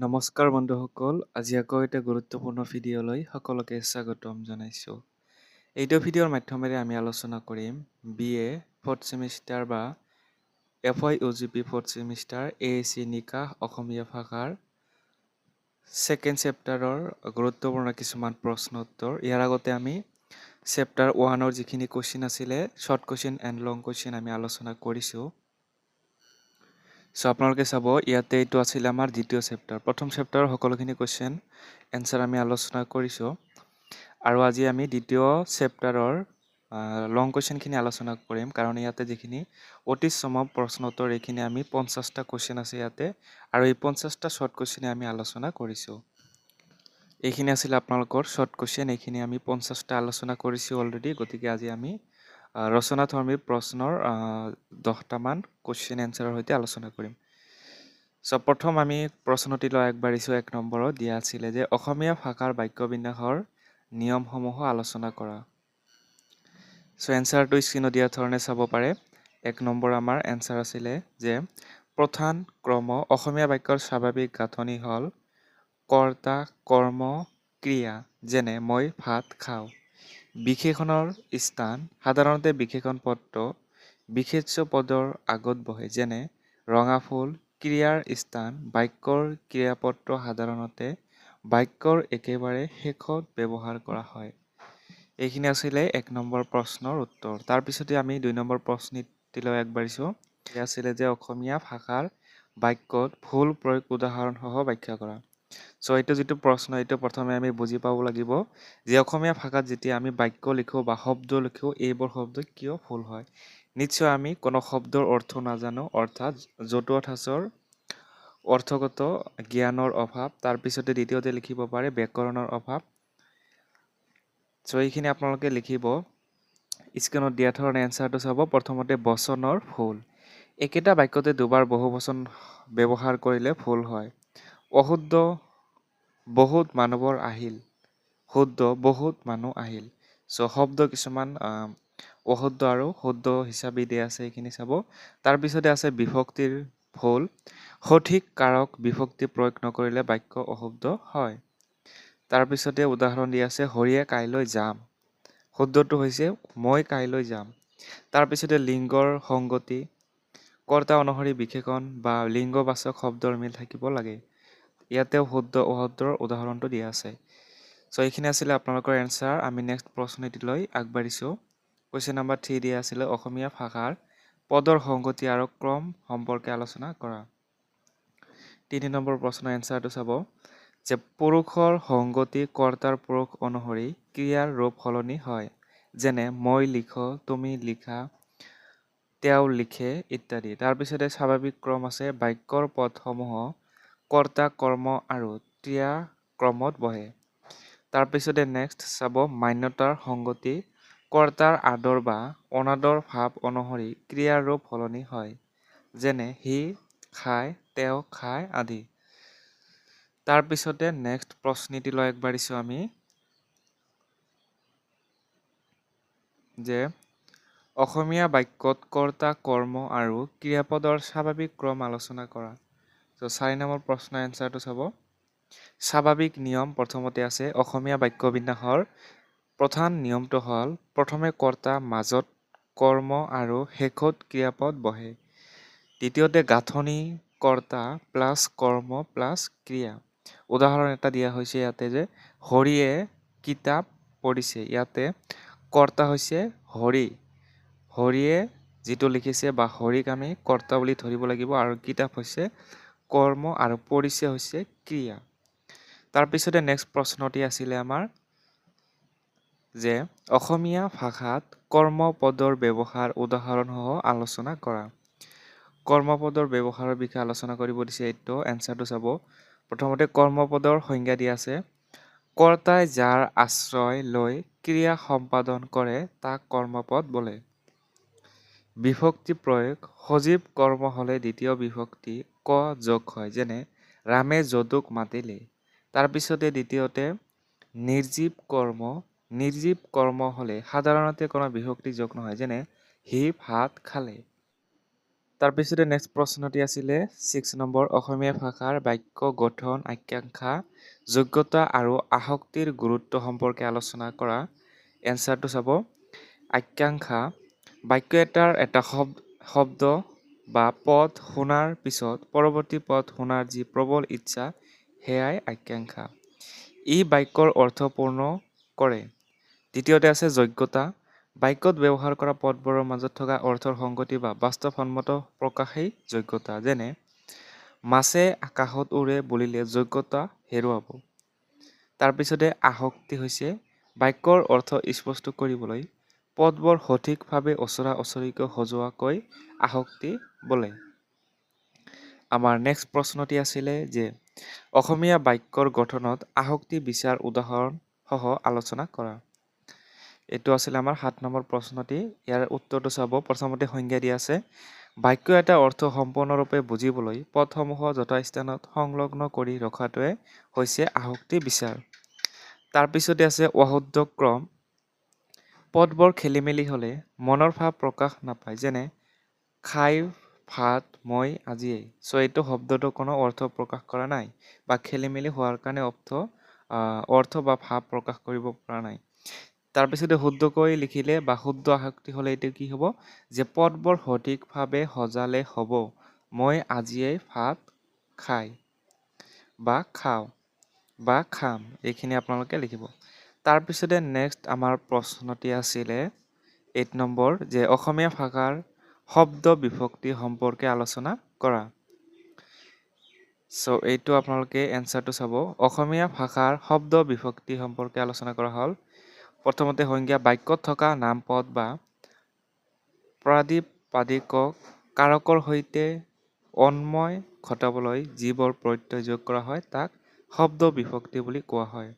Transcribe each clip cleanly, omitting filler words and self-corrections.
নমস্কাৰ বন্ধুসকল, আজি আকৌ এটা গুৰুত্বপূৰ্ণ ভিডিঅ'লৈ সকলোকে স্বাগতম জনাইছোঁ। এইটো ভিডিঅ'ৰ মাধ্যমেৰে আমি আলোচনা কৰিম BA 4th চেমিষ্টাৰ বা FY UGP 4th semester AAC নিকাহ অসমীয়া ভাষাৰ ছেকেণ্ড চেপ্টাৰৰ গুৰুত্বপূৰ্ণ কিছুমান প্ৰশ্ন উত্তৰ। ইয়াৰ আগতে আমি চেপ্টাৰ 1ৰ যিখিনি কুৱেশ্যন আছিলে, short question and long question আমি আলোচনা কৰিছোঁ। আপোনালোকে চাব, ইয়াতে এইটো আছিলে আমাৰ দ্বিতীয় চেপ্টাৰ। প্ৰথম চেপ্টাৰৰ সকলোখিনি কুৱেশ্যন এনচাৰ আমি আলোচনা কৰিছোঁ আৰু আজি আমি দ্বিতীয় চেপ্টাৰৰ লং কুৱেশ্যনখিনি আলোচনা কৰিম, কাৰণ ইয়াতে যিখিনি অতি সম্ভৱ প্ৰশ্ন উত্তৰ এইখিনি আমি 50টা কুৱেশ্যন আছে ইয়াতে, আৰু এই 50টা শ্বৰ্ট কুৱেশ্যনে আমি আলোচনা কৰিছোঁ। এইখিনি আছিলে আপোনালোকৰ শ্বৰ্ট কুৱেশ্যন, এইখিনি আমি 50টা আলোচনা কৰিছোঁ অলৰেডি। গতিকে আজি আমি ৰচনাধৰ্মী প্ৰশ্নৰ 10টামান কুৱেশ্যন এনচাৰৰ সৈতে আলোচনা কৰিম। প্ৰথম আমি প্ৰশ্নটিলৈ আগবাঢ়িছোঁ। 1 নম্বৰত দিয়া আছিলে যে অসমীয়া ভাষাৰ বাক্য বিন্যাসৰ নিয়মসমূহ আলোচনা কৰা। এনচাৰটো স্ক্ৰীনত দিয়া ধৰণে চাব পাৰে। 1 নম্বৰ আমাৰ এনচাৰ আছিলে যে প্ৰধান ক্ৰম অসমীয়া বাক্যৰ স্বাভাৱিক গাঁথনি হ'ল কৰ্তা, কৰ্ম, ক্ৰিয়া। যেনে মই ভাত খাওঁ। বিশেষণৰ স্থান সাধাৰণতে বিশেষণ পদটো বিশেষ্য পদৰ আগত বহে। যেনে ৰঙা ফুল। ক্ৰিয়াৰ স্থান বাক্যৰ ক্ৰিয়াপদটো সাধাৰণতে বাক্যৰ একেবাৰে শেষত ব্যৱহাৰ কৰা হয়। এইখিনি আছিলে 1 নম্বৰ প্ৰশ্নৰ উত্তৰ। তাৰপিছতে আমি 2 নম্বৰ প্ৰশ্নটিলৈ আগবাঢ়িছোঁ। এয়া আছিলে যে অসমীয়া ভাষাৰ বাক্যত ভুল প্ৰয়োগ উদাহৰণসহ ব্যাখ্যা কৰা। এইটো যিটো প্ৰশ্ন, এইটো প্ৰথমে আমি বুজি পাব লাগিব যে অসমীয়া ভাষাত যেতিয়া আমি বাক্য লিখোঁ বা শব্দ লিখোঁ, এইবোৰ শব্দ কিয় ভুল হয়। নিশ্চয় আমি কোনো শব্দৰ অৰ্থ নাজানো, অৰ্থাৎ জতুৱা ঠাঁচৰ অৰ্থগত জ্ঞানৰ অভাৱ। তাৰপিছতে দ্বিতীয়তে লিখিব পাৰে ব্যাকৰণৰ অভাৱ। এইখিনি আপোনালোকে লিখিব। স্ক্ৰীনত দিয়া ধৰণে এনচাৰটো চাব। প্ৰথমতে বচনৰ ভুল। একেটা বাক্যতে দুবাৰ বহু বচন ব্যৱহাৰ কৰিলে ভুল হয়। অশুদ্ধ বহুত মানুহবোৰ আহিল। শুদ্ধ বহুত মানুহ আহিল। শব্দ কিছুমান অশুদ্ধ আৰু শুদ্ধ হিচাপে দিয়া আছে, এইখিনি চাব। তাৰপিছতে আছে বিভক্তিৰ ভুল। সঠিক কাৰক বিভক্তি প্ৰয়োগ নকৰিলে বাক্য অশুদ্ধ হয়। তাৰপিছতে উদাহৰণ দিয়া আছে হৰিয়ে কাইলৈ যাম। শুদ্ধটো হৈছে মই কাইলৈ যাম। তাৰপিছতে লিংগৰ সংগতি। কৰ্তা অনুসৰি বিশেষণ বা লিংগবাচক শব্দৰ মিল থাকিব লাগে। ইয়াতেও শুদ্ধ অশুদ্ধৰ উদাহৰণটো দিয়া আছে। এইখিনি আছিলে আপোনালোকৰ এনচাৰ। আমি নেক্সট প্ৰশ্নটিলৈ আগবাঢ়িছোঁ। কুৱেশ্যন নম্বৰ 3 দিয়া আছিলে অসমীয়া ভাষাৰ পদৰ সংগতি আৰু ক্ৰম সম্পৰ্কে আলোচনা কৰা। 3 নম্বৰ প্ৰশ্নৰ এনচাৰটো চাব যে পুৰুষৰ সংগতি কৰ্তাৰ পুৰুষ অনুসৰি ক্ৰিয়াৰ ৰূপ সলনি হয়। যেনে মই লিখো, তুমি লিখা, তেওঁ লিখে ইত্যাদি। তাৰপিছতে স্বাভাৱিক ক্ৰম আছে। বাক্যৰ পদসমূহ কৰ্তা, কৰ্ম আৰু ক্ৰিয়া ক্ৰমত বহে। তাৰপিছতে নেক্সট চাব মান্যতাৰ সংগতি। কৰ্তাৰ আদৰ বা অনাদৰ ভাৱ অনুসৰি ক্ৰিয়াৰ ৰূপ সলনি হয়। যেনে সি খায়, তেওঁ খায় আদি। তাৰপিছতে নেক্সট প্ৰশ্নটিলৈ আগবাঢ়িছোঁ আমি যে অসমীয়া বাক্যত কৰ্তা, কৰ্ম আৰু ক্ৰিয়াপদৰ স্বাভাৱিক ক্ৰম আলোচনা কৰা। 4 নম্বৰ প্ৰশ্ন এনচাৰটো চাব। স্বাভাৱিক নিয়ম প্ৰথমতে আছে। অসমীয়া বাক্য বিন্যাসৰ প্ৰধান নিয়মটো হ'ল প্ৰথমে কৰ্তা, মাজত কৰ্ম আৰু শেষত ক্ৰিয়াপদ বহে। দ্বিতীয়তে গাঁথনি কৰ্তা প্লাছ কৰ্ম প্লাছ ক্ৰিয়া। উদাহৰণ এটা দিয়া হৈছে ইয়াতে যে হৰিয়ে কিতাপ পঢ়িছে। ইয়াতে কৰ্তা হৈছে হৰি। হৰিয়ে যিটো লিখিছে বা হৰিক আমি কৰ্তা বুলি ধৰিব লাগিব, আৰু কিতাপ হৈছে কৰ্ম আৰু পঢ়িছে হৈছে ক্ৰিয়া। তাৰপিছতে নেক্সট প্ৰশ্নটি আছিলে আমাৰ যে অসমীয়া ভাষাত কৰ্মপদৰ ব্যৱহাৰ উদাহৰণসহ আলোচনা কৰা। কৰ্মপদৰ ব্যৱহাৰৰ বিষয়ে আলোচনা কৰিব দিছে। এইটো এনচাৰটো চাব। প্ৰথমতে কৰ্মপদৰ সংজ্ঞা দিয়া আছে। কৰ্তাই যাৰ আশ্ৰয় লৈ ক্ৰিয়া সম্পাদন কৰে তাক কৰ্মপদ বোলে। বিভক্তি প্ৰয়োগ। সজীৱ কৰ্ম হ'লে দ্বিতীয় বিভক্তি ক যোগ হয়। যেনে ৰামে যদুক মাতিলে। তাৰপিছতে দ্বিতীয়তে নিৰ্জীৱ কৰ্ম। নিৰ্জীৱ কৰ্ম হ'লে সাধাৰণতে কোনো বিভক্তি যোগ নহয়। যেনে সি ভাত খালে। তাৰপিছতে নেক্সট প্ৰশ্নটি আছিলে 6 নম্বৰ অসমীয়া ভাষাৰ বাক্য গঠন, আকাংক্ষা, যোগ্যতা আৰু আসক্তিৰ গুৰুত্ব সম্পৰ্কে আলোচনা কৰা। এনচাৰটো চাব। আকাংক্ষা বাক্য এটাৰ এটা শব্দ বা পদ শুনাৰ পিছত পৰৱৰ্তী পদ শুনাৰ যি প্ৰবল ইচ্ছা সেয়াই আকাংক্ষা। ই বাক্যৰ অৰ্থ পূৰ্ণ কৰে। দ্বিতীয়তে আছে যোগ্যতা। বাক্যত ব্যৱহাৰ কৰা পদবোৰৰ মাজত থকা অৰ্থৰ সংগতি বা বাস্তৱসন্মত প্ৰকাশেই যোগ্যতা। যেনে মাছে আকাশত উৰে বুলিলে যোগ্যতা হেৰুৱাব। তাৰপিছতে আসক্তি হৈছে বাক্যৰ অৰ্থ স্পষ্ট কৰিবলৈ পদবোৰ সঠিকভাৱে ওচৰা ওচৰিকৈ সজোৱাকৈ আসক্তি বোলে। আমাৰ নেক্সট প্ৰশ্নটি আছিলে যে অসমীয়া বাক্যৰ গঠনত আসক্তি বিচাৰ উদাহৰণ সহ আলোচনা কৰা। এইটো আছিলে আমাৰ 7 নম্বৰ প্ৰশ্নটি। ইয়াৰ উত্তৰটো চাব। প্ৰথমতে সংজ্ঞা দিয়া আছে। বাক্য এটা অৰ্থ সম্পূৰ্ণৰূপে বুজিবলৈ পদসমূহ যথাস্থানত সংলগ্ন কৰি ৰখাটোৱে হৈছে আসক্তি বিচাৰ। তাৰপিছতে আছে অশুদ্ধ ক্ৰম। পদবোৰ খেলিমেলি হ'লে মনৰ ভাৱ প্ৰকাশ নাপায়। যেনে খাই ভাত মই আজিয়েই। চ' এইটো শব্দটো কোনো অৰ্থ প্ৰকাশ কৰা নাই বা খেলিমেলি হোৱাৰ কাৰণে অৰ্থ বা ভাৱ প্ৰকাশ কৰিব পৰা নাই। তাৰপিছতে শুদ্ধকৈ লিখিলে বা শুদ্ধ আসক্তি হ'লে এইটো কি হ'ব যে পদবোৰ সঠিকভাৱে সজালে হ'ব মই আজিয়েই ভাত খাই বা খাওঁ বা খাম। এইখিনি আপোনালোকে লিখিব। তাৰপিছতে নেক্সট আমাৰ প্ৰশ্নটি আছিলে 8 নম্বৰ যে অসমীয়া ভাষাৰ শব্দ বিভক্তি সম্পৰ্কে আলোচনা কৰা। চ' এইটো আপোনালোকে এনচাৰটো চাব। অসমীয়া ভাষাৰ শব্দ বিভক্তি সম্পৰ্কে আলোচনা কৰা হ'ল। প্ৰথমতে সংজ্ঞা বাক্যত থকা নাম পদ বা প্ৰাতিপাদিকক কাৰকৰ সৈতে অন্বয় ঘটাবলৈ যিবোৰ প্ৰত্যয় যোগ কৰা হয় তাক শব্দ বিভক্তি বুলি কোৱা হয়।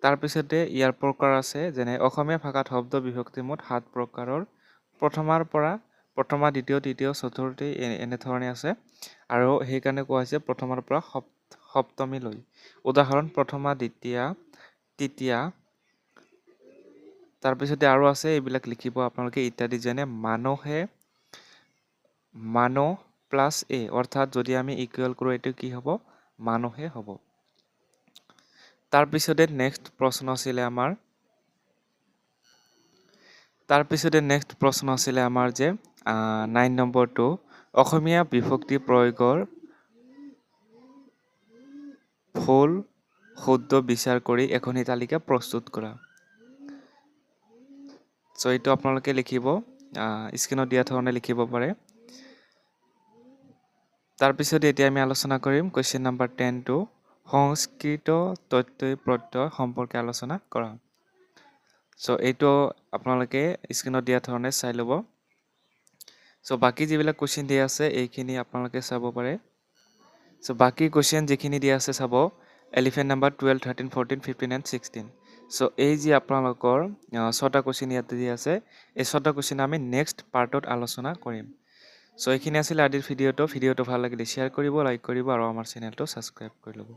তাৰপিছতে ইয়াৰ প্ৰকাৰ আছে যেনে অসমীয়া ভাষাত শব্দ বিভক্তি মুঠ 7 প্ৰকাৰৰ। প্ৰথমাৰ পৰা প্ৰথমা, দ্বিতীয়, তৃতীয়, চতুৰ্থী এনেধৰণে আছে আৰু সেইকাৰণে কোৱা হৈছে প্ৰথমৰ পৰা সপ্তমীলৈ। উদাহৰণ প্ৰথমা, দ্বিতীয়া, তৃতীয়া। তাৰপিছতে আৰু আছে এইবিলাক লিখিব আপোনালোকে ইত্যাদি যেনে মানুহ প্লাছ এ অৰ্থাৎ যদি আমি ইকুৱেল কৰোঁ এইটো কি হ'ব মানুহে হ'ব। তাৰপিছতে নেক্সট প্ৰশ্ন আছিলে আমাৰ যে 9 নম্বৰটো অসমীয়া বিভক্তি প্ৰয়োগৰ ভুল শুদ্ধ বিচাৰ কৰি এখনি তালিকা প্ৰস্তুত কৰা। চ' এইটো আপোনালোকে লিখিব স্ক্ৰীনত দিয়া ধৰণে লিখিব পাৰে। তাৰপিছত এতিয়া আমি আলোচনা কৰিম কুৱেশ্যন নম্বৰ 10টো সংস্কৃত তত্যয় প্ৰত্যয় সম্পৰ্কে আলোচনা কৰা। চ' এইটো আপোনালোকে স্ক্ৰীনত দিয়া ধৰণে চাই ল'ব। চ' বাকী যিবিলাক কুৱেশ্যন দিয়া আছে এইখিনি আপোনালোকে চাব পাৰে। চ' বাকী কুৱেশ্যন যিখিনি দিয়া আছে চাব এলিফেণ্ট নাম্বাৰ 12, 13, 14, 15 and 16। চ' এই যি আপোনালোকৰ 6টা কুৱেশ্যন ইয়াতে দিয়া আছে এই 6টা কুৱেশ্যন আমি নেক্সট পাৰ্টত আলোচনা কৰিম। চ' এইখিনি আছিলে আজিৰ ভিডিঅ'টো ভাল লাগিলে শ্বেয়াৰ কৰিব, লাইক কৰিব আৰু আমাৰ চেনেলটো ছাবস্ক্ৰাইব কৰি ল'ব।